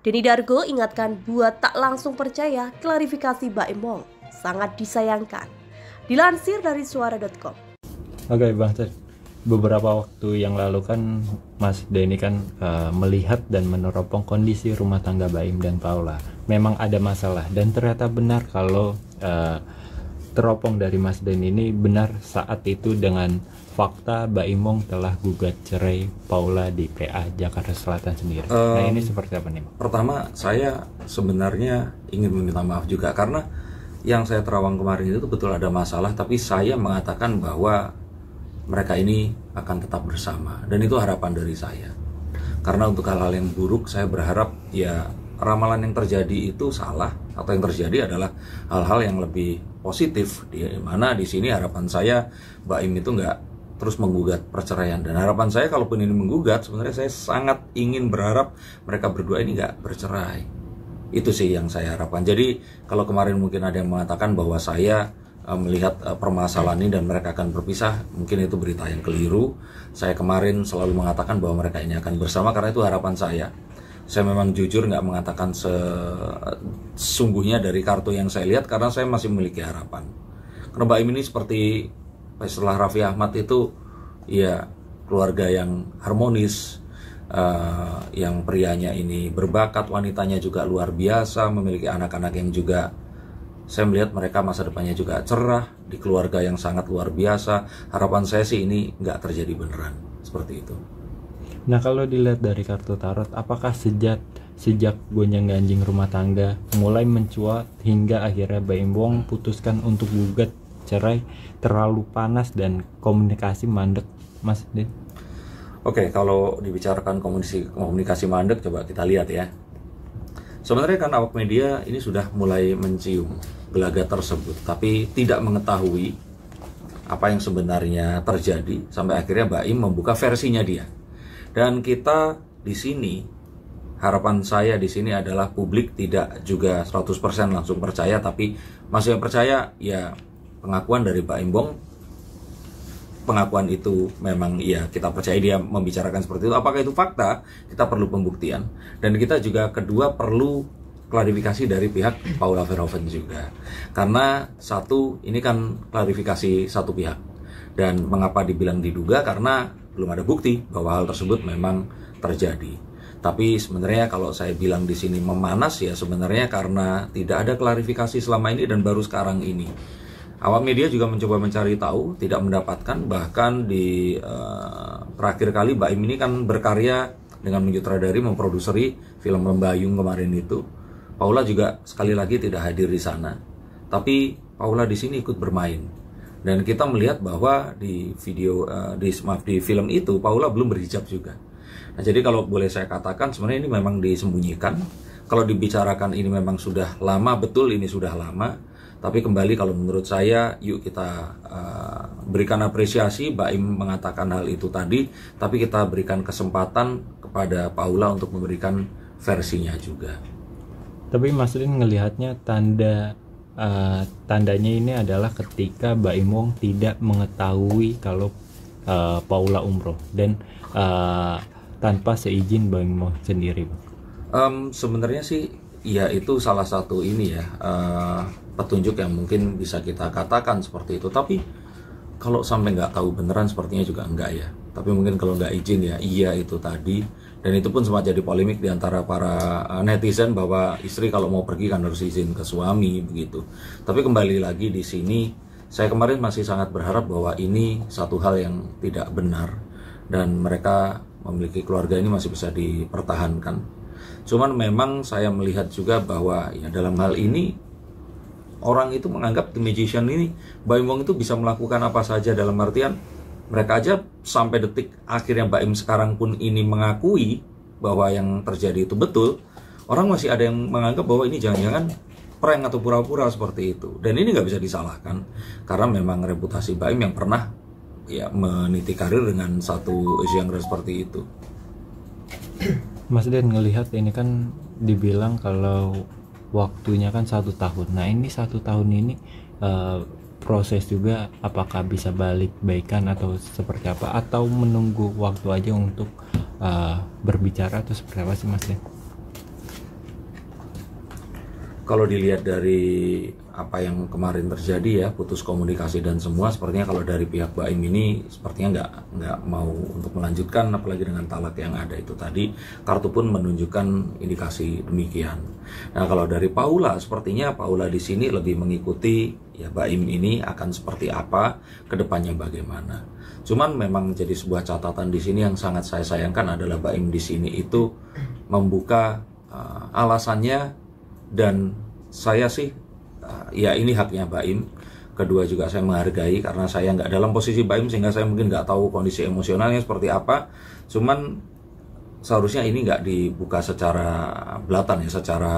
Denny Dargo ingatkan buat tak langsung percaya klarifikasi Baim Wong, sangat disayangkan. Dilansir dari suara.com. Oke Bang Ted, beberapa waktu yang lalu kan Mas Denny kan melihat dan meneropong kondisi rumah tangga Baim dan Paula. Memang ada masalah dan ternyata benar kalau teropong dari Mas Denny ini benar saat itu dengan fakta Baim Wong telah gugat cerai Paula di PA Jakarta Selatan sendiri. Nah ini seperti apa nih Bang? Pertama saya sebenarnya ingin meminta maaf juga karena yang saya terawang kemarin itu betul ada masalah, tapi saya mengatakan bahwa mereka ini akan tetap bersama dan itu harapan dari saya. Karena untuk hal-hal yang buruk saya berharap ya ramalan yang terjadi itu salah atau yang terjadi adalah hal-hal yang lebih positif, di mana di sini harapan saya Baim itu nggak terus menggugat perceraian, dan harapan saya kalaupun ini menggugat sebenarnya saya sangat ingin berharap mereka berdua ini nggak bercerai. Itu sih yang saya harapkan. Jadi kalau kemarin mungkin ada yang mengatakan bahwa saya melihat permasalahan ini dan mereka akan berpisah, mungkin itu berita yang keliru. Saya kemarin selalu mengatakan bahwa mereka ini akan bersama karena itu harapan saya. Saya memang jujur nggak mengatakan sesungguhnya dari kartu yang saya lihat karena saya masih memiliki harapan. Karena Baim ini seperti setelah Raffi Ahmad itu ya keluarga yang harmonis, yang prianya ini berbakat, wanitanya juga luar biasa, memiliki anak-anak yang juga saya melihat mereka masa depannya juga cerah, di keluarga yang sangat luar biasa. Harapan saya sih ini nggak terjadi beneran seperti itu. Nah kalau dilihat dari kartu tarot, apakah sejak gonjang-ganjing rumah tangga mulai mencuat hingga akhirnya Baim Wong putuskan untuk gugat cerai terlalu panas dan komunikasi mandek, Mas Den? Oke, kalau dibicarakan komunikasi mandek, coba kita lihat ya. Sebenarnya kan awak media ini sudah mulai mencium gelagat tersebut, tapi tidak mengetahui apa yang sebenarnya terjadi sampai akhirnya Baim membuka versinya dia. Dan kita di sini, harapan saya di sini adalah publik tidak juga 100% langsung percaya, tapi masih percaya ya pengakuan dari Baim Wong. Pengakuan itu memang ya kita percaya dia membicarakan seperti itu. Apakah itu fakta? Kita perlu pembuktian. Dan kita juga kedua perlu klarifikasi dari pihak Paula Verhoeven juga. Karena satu, ini kan klarifikasi satu pihak. Dan mengapa dibilang diduga? Karena belum ada bukti bahwa hal tersebut memang terjadi. Tapi sebenarnya kalau saya bilang di sini memanas ya sebenarnya karena tidak ada klarifikasi selama ini dan baru sekarang ini. Awak media juga mencoba mencari tahu, tidak mendapatkan. Bahkan di terakhir kali Baim ini kan berkarya dengan menyutradari, memproduseri film Lembayung kemarin itu. Paula juga sekali lagi tidak hadir di sana. Tapi Paula di sini ikut bermain. Dan kita melihat bahwa di di film itu Paula belum berhijab juga. Nah, jadi kalau boleh saya katakan sebenarnya ini memang disembunyikan. Kalau dibicarakan ini memang sudah lama, betul ini sudah lama. Tapi kembali kalau menurut saya, yuk kita berikan apresiasi. Baim mengatakan hal itu tadi, tapi kita berikan kesempatan kepada Paula untuk memberikan versinya juga. Tapi Mas Rin ngelihatnya tandanya ini adalah ketika Baim Wong tidak mengetahui kalau Paula umroh dan tanpa seizin Baim Wong sendiri, Bang. Sebenarnya sih ya itu salah satu ini ya petunjuk yang mungkin bisa kita katakan seperti itu. Tapi kalau sampai nggak tahu beneran sepertinya juga enggak ya. Tapi mungkin kalau nggak izin ya iya itu tadi. Dan itu pun sempat jadi polemik di antara para netizen bahwa istri kalau mau pergi kan harus izin ke suami begitu. Tapi kembali lagi di sini saya kemarin masih sangat berharap bahwa ini satu hal yang tidak benar dan mereka memiliki keluarga ini masih bisa dipertahankan. Cuman memang saya melihat juga bahwa ya dalam hal ini orang itu menganggap The Magician ini, Baim Wong itu bisa melakukan apa saja, dalam artian mereka aja sampai detik akhirnya Baim sekarang pun ini mengakui bahwa yang terjadi itu betul. Orang masih ada yang menganggap bahwa ini jangan-jangan prank atau pura-pura seperti itu. Dan ini nggak bisa disalahkan karena memang reputasi Baim yang pernah ya meniti karir dengan satu genre seperti itu. Mas Den ngelihat ini kan dibilang kalau waktunya kan 1 tahun. Nah ini 1 tahun ini proses juga apakah bisa balik baikan atau seperti apa, atau menunggu waktu aja untuk berbicara atau seperti apa sih Mas Den? kalau dilihat dari apa yang kemarin terjadi ya, putus komunikasi dan semua, sepertinya kalau dari pihak Baim ini sepertinya nggak mau untuk melanjutkan, apalagi dengan talak yang ada itu tadi. Kartu pun menunjukkan indikasi demikian. Nah, kalau dari Paula, sepertinya Paula di sini lebih mengikuti ya Baim ini akan seperti apa, kedepannya bagaimana. Cuman memang jadi sebuah catatan di sini yang sangat saya sayangkan adalah Baim di sini itu membuka alasannya, dan saya sih ya ini haknya Baim. Kedua juga saya menghargai karena saya nggak dalam posisi Baim sehingga saya mungkin nggak tahu kondisi emosionalnya seperti apa. Cuman seharusnya ini nggak dibuka secara belatan ya, secara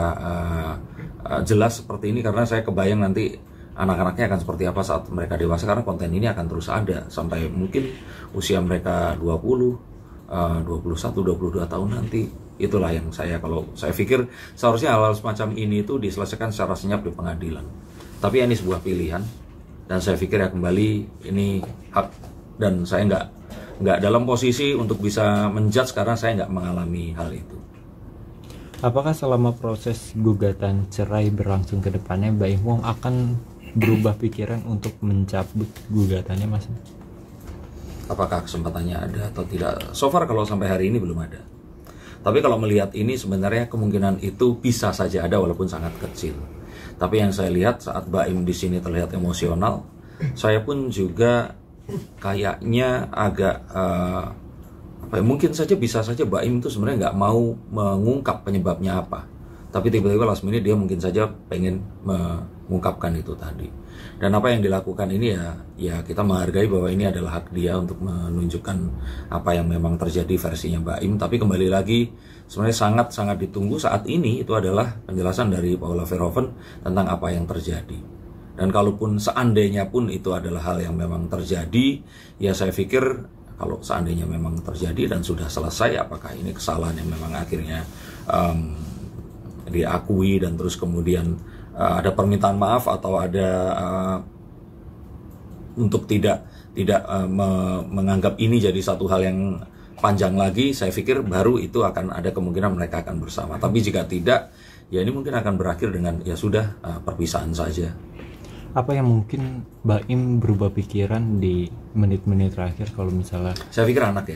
jelas seperti ini, karena saya kebayang nanti anak-anaknya akan seperti apa saat mereka dewasa, karena konten ini akan terus ada sampai mungkin usia mereka 20, 21, 22 tahun nanti. Itulah yang kalau saya pikir seharusnya hal-hal semacam ini itu diselesaikan secara senyap di pengadilan. Tapi ini sebuah pilihan, dan saya pikir ya kembali ini hak, dan saya nggak dalam posisi untuk bisa menjudge karena saya nggak mengalami hal itu. Apakah selama proses gugatan cerai berlangsung ke depannya, Baim Wong akan berubah pikiran untuk mencabut gugatannya, Mas? Apakah kesempatannya ada atau tidak? So far kalau sampai hari ini belum ada. Tapi kalau melihat ini sebenarnya kemungkinan itu bisa saja ada walaupun sangat kecil. Tapi yang saya lihat saat Baim di sini terlihat emosional, saya pun juga kayaknya agak mungkin saja bisa saja Baim itu sebenarnya nggak mau mengungkap penyebabnya apa. Tapi tiba-tiba last minute dia mungkin saja pengen mengungkapkan itu tadi. Dan apa yang dilakukan ini ya kita menghargai bahwa ini adalah hak dia untuk menunjukkan apa yang memang terjadi versinya Baim. Tapi kembali lagi sebenarnya sangat ditunggu saat ini itu adalah penjelasan dari Paula Verhoeven tentang apa yang terjadi. Dan kalaupun seandainya pun itu adalah hal yang memang terjadi, ya saya pikir kalau seandainya memang terjadi dan sudah selesai, apakah ini kesalahan yang memang akhirnya diakui dan terus kemudian ada permintaan maaf atau ada untuk tidak menganggap ini jadi satu hal yang panjang lagi, saya pikir baru itu akan ada kemungkinan mereka akan bersama. Tapi jika tidak, ya ini mungkin akan berakhir dengan ya sudah perpisahan saja. Apa yang mungkin Baim berubah pikiran di menit-menit terakhir kalau misalnya? Saya pikir anak,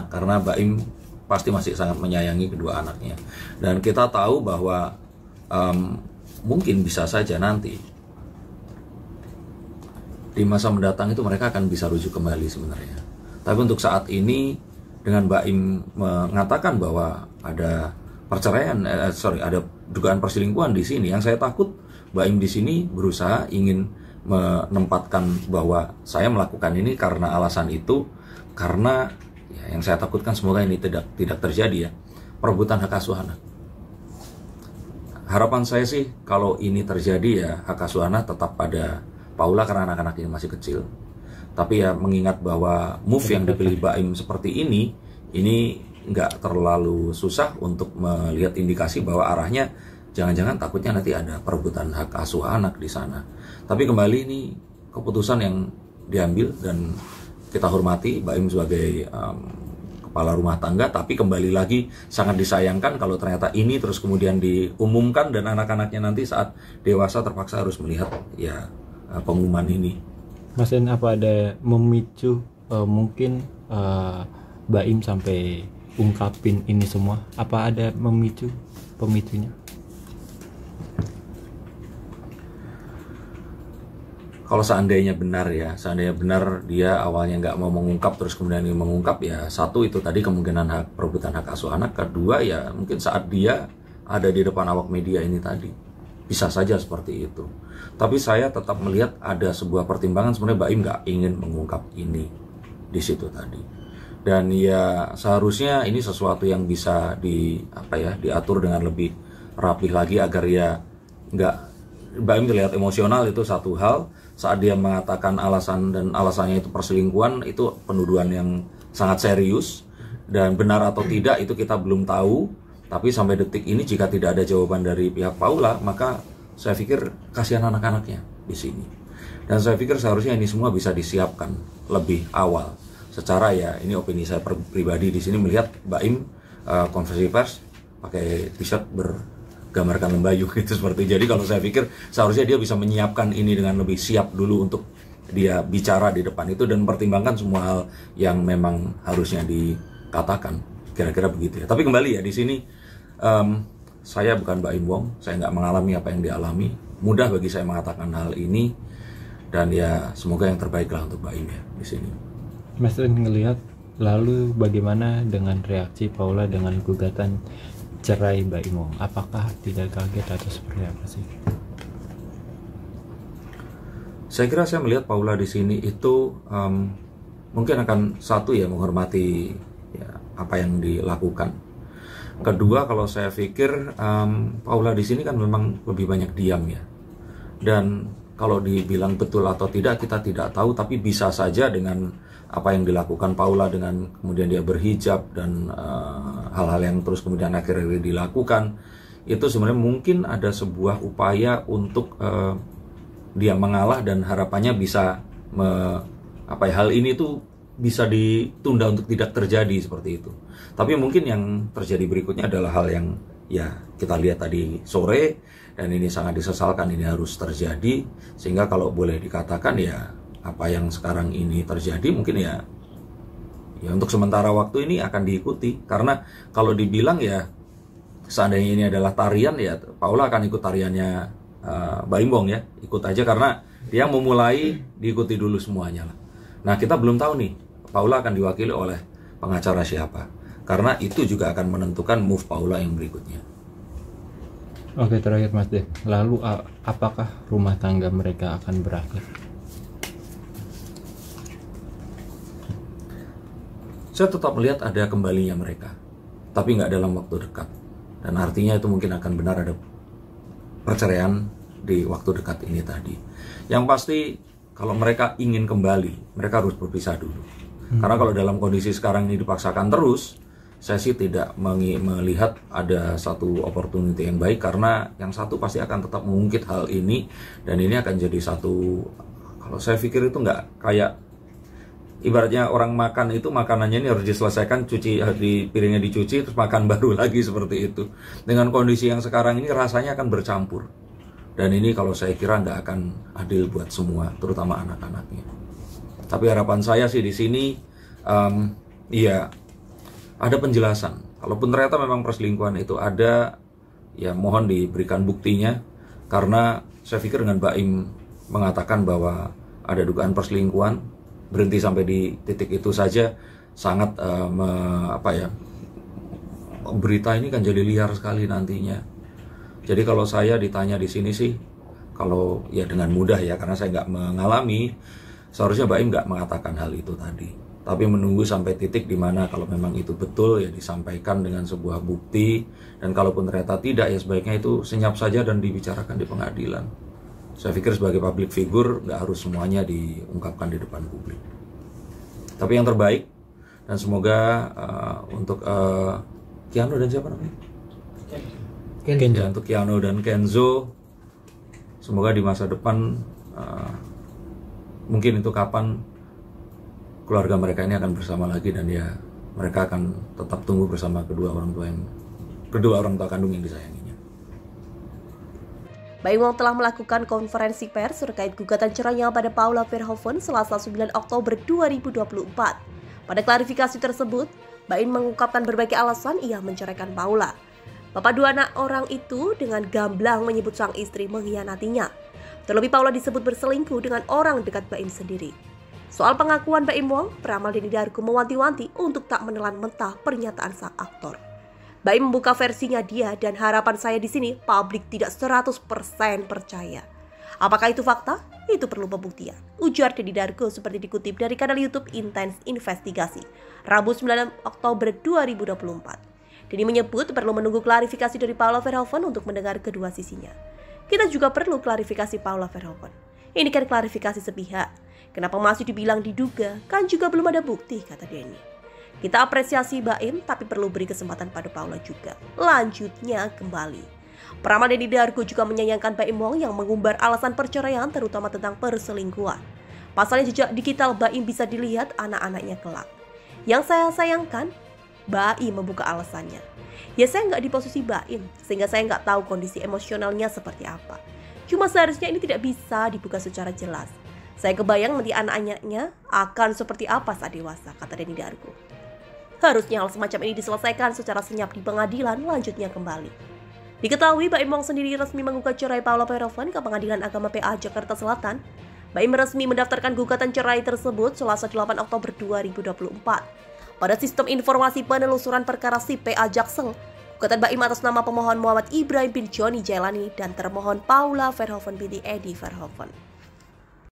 karena Baim pasti masih sangat menyayangi kedua anaknya. Dan kita tahu bahwa mungkin bisa saja nanti di masa mendatang itu mereka akan bisa rujuk kembali sebenarnya. Tapi untuk saat ini dengan Baim mengatakan bahwa ada perceraian, ada dugaan perselingkuhan di sini, yang saya takut Baim di sini berusaha ingin menempatkan bahwa saya melakukan ini karena alasan itu, karena ya, yang saya takutkan semoga ini tidak terjadi ya, perebutan hak asuh anak. Harapan saya sih kalau ini terjadi ya hak asuh anak tetap pada Paula karena anak-anak ini masih kecil. Tapi ya mengingat bahwa move yang dipilih Baim seperti ini nggak terlalu susah untuk melihat indikasi bahwa arahnya jangan-jangan takutnya nanti ada perebutan hak asuh anak di sana. Tapi kembali ini keputusan yang diambil dan kita hormati Baim sebagai kepala rumah tangga, tapi kembali lagi sangat disayangkan kalau ternyata ini terus kemudian diumumkan dan anak-anaknya nanti saat dewasa terpaksa harus melihat ya pengumuman ini. Mas Den, apa ada memicu mungkin Baim sampai ungkapin ini semua? Apa ada pemicunya? Kalau seandainya benar dia awalnya nggak mau mengungkap terus kemudian ini mengungkap, ya satu itu tadi kemungkinan perebutan hak asuh anak, kedua ya mungkin saat dia ada di depan awak media ini tadi bisa saja seperti itu. Tapi saya tetap melihat ada sebuah pertimbangan sebenarnya Baim nggak ingin mengungkap ini di situ tadi. Dan ya seharusnya ini sesuatu yang bisa diatur dengan lebih rapih lagi agar ya nggak Baim terlihat emosional itu satu hal. Saat dia mengatakan alasannya itu perselingkuhan, itu penuduhan yang sangat serius, dan benar atau tidak itu kita belum tahu. Tapi sampai detik ini jika tidak ada jawaban dari pihak Paula, maka saya pikir kasihan anak-anaknya di sini. Dan saya pikir seharusnya ini semua bisa disiapkan lebih awal. Secara ya ini opini saya pribadi di sini melihat Baim konversi pers pakai t-shirt gambarkan lembayu gitu seperti. Jadi kalau saya pikir seharusnya dia bisa menyiapkan ini dengan lebih siap dulu untuk dia bicara di depan itu dan mempertimbangkan semua hal yang memang harusnya dikatakan. Kira-kira begitu ya. Tapi kembali ya di sini saya bukan Baim Wong, saya nggak mengalami apa yang dialami. Mudah bagi saya mengatakan hal ini dan ya semoga yang terbaik lah untuk Baim ya di sini. Mas Rin ngelihat lalu bagaimana dengan reaksi Paula dengan gugatan cerai Baim Wong? Apakah tidak kaget atau seperti apa sih? Saya kira saya melihat Paula di sini itu mungkin akan satu ya menghormati ya, apa yang dilakukan. Kedua kalau saya pikir Paula di sini kan memang lebih banyak diam ya. Dan kalau dibilang betul atau tidak kita tidak tahu, tapi bisa saja dengan apa yang dilakukan Paula dengan kemudian dia berhijab dan hal-hal yang terus kemudian akhirnya dilakukan itu sebenarnya mungkin ada sebuah upaya untuk dia mengalah dan harapannya bisa hal ini tuh bisa ditunda untuk tidak terjadi seperti itu. Tapi mungkin yang terjadi berikutnya adalah hal yang ya kita lihat tadi sore dan ini sangat disesalkan ini harus terjadi, sehingga kalau boleh dikatakan ya apa yang sekarang ini terjadi mungkin ya untuk sementara waktu ini akan diikuti. Karena kalau dibilang ya seandainya ini adalah tarian ya Paula akan ikut tariannya Baim Wong ya, ikut aja karena dia memulai diikuti dulu semuanya lah. Nah kita belum tahu nih Paula akan diwakili oleh pengacara siapa, karena itu juga akan menentukan move Paula yang berikutnya. Oke, terakhir Mas Dev, lalu apakah rumah tangga mereka akan berakhir? Saya tetap melihat ada kembalinya mereka, tapi nggak dalam waktu dekat. Dan artinya itu mungkin akan benar ada perceraian di waktu dekat ini tadi. Yang pasti kalau mereka ingin kembali, mereka harus berpisah dulu. Karena kalau dalam kondisi sekarang ini dipaksakan terus, saya sih tidak melihat ada satu opportunity yang baik, karena yang satu pasti akan tetap mengungkit hal ini dan ini akan jadi satu, kalau saya pikir itu nggak kayak ibaratnya orang makan itu makanannya ini harus diselesaikan, di piringnya dicuci terus makan baru lagi seperti itu. Dengan kondisi yang sekarang ini rasanya akan bercampur dan ini kalau saya kira nggak akan adil buat semua, terutama anak-anaknya. Tapi harapan saya sih di sini ya ada penjelasan. Kalaupun ternyata memang perselingkuhan itu ada, ya mohon diberikan buktinya. Karena saya pikir dengan Baim mengatakan bahwa ada dugaan perselingkuhan, berhenti sampai di titik itu saja sangat berita ini kan jadi liar sekali nantinya. Jadi kalau saya ditanya di sini sih, kalau ya dengan mudah ya, karena saya nggak mengalami, seharusnya Baim nggak mengatakan hal itu tadi. Tapi menunggu sampai titik dimana kalau memang itu betul ya disampaikan dengan sebuah bukti, dan kalaupun ternyata tidak ya sebaiknya itu senyap saja dan dibicarakan di pengadilan. Saya pikir sebagai public figure nggak harus semuanya diungkapkan di depan publik. Tapi yang terbaik dan semoga untuk Keanu dan siapa namanya? Kenzo. Ya, untuk Keanu dan Kenzo, semoga di masa depan mungkin itu kapan keluarga mereka ini akan bersama lagi dan ya mereka akan tetap tumbuh bersama kedua orang tua kandung yang disayanginya. Baim Wong telah melakukan konferensi pers terkait gugatan cerainya pada Paula Verhoeven Selasa 9 Oktober 2024. Pada klarifikasi tersebut, Baim mengungkapkan berbagai alasan ia menceraikan Paula. Bapak dua anak orang itu dengan gamblang menyebut sang istri mengkhianatinya. Terlebih Paula disebut berselingkuh dengan orang dekat Baim sendiri. Soal pengakuan Baim Wong, peramal Denny Darko mewanti-wanti untuk tak menelan mentah pernyataan sang aktor. Baim membuka versinya dia dan harapan saya di sini publik tidak 100% percaya. Apakah itu fakta? Itu perlu pembuktian. Ujar Denny Darko seperti dikutip dari kanal YouTube Intense Investigasi, Rabu 9 Oktober 2024. Denny menyebut perlu menunggu klarifikasi dari Paula Verhoeven untuk mendengar kedua sisinya. Kita juga perlu klarifikasi Paula Verhoeven. Ini kan klarifikasi sepihak. Kenapa masih dibilang diduga? Kan juga belum ada bukti, kata Denny. Kita apresiasi Baim, tapi perlu beri kesempatan pada Paula juga. Lanjutnya kembali. Peramal Denny Darko juga menyayangkan Baim Wong yang mengumbar alasan perceraian terutama tentang perselingkuhan. Pasalnya jejak digital Baim bisa dilihat anak-anaknya kelak. Yang saya sayangkan, Baim membuka alasannya. Ya saya nggak di posisi Baim, sehingga saya nggak tahu kondisi emosionalnya seperti apa. Cuma seharusnya ini tidak bisa dibuka secara jelas. Saya kebayang nanti anak-anaknya akan seperti apa saat dewasa, kata Denny Dargo. Harusnya hal semacam ini diselesaikan secara senyap di pengadilan, lanjutnya kembali. Diketahui Baim Wong sendiri resmi menggugat cerai Paula Verhoeven ke Pengadilan Agama PA Jakarta Selatan. Baim resmi mendaftarkan gugatan cerai tersebut Selasa 8 Oktober 2024. Pada sistem informasi penelusuran perkara SIP PA Jaksel, gugatan Baim atas nama pemohon Muhammad Ibrahim bin Joni Jailani dan termohon Paula Verhoeven binti Edi Verhoeven.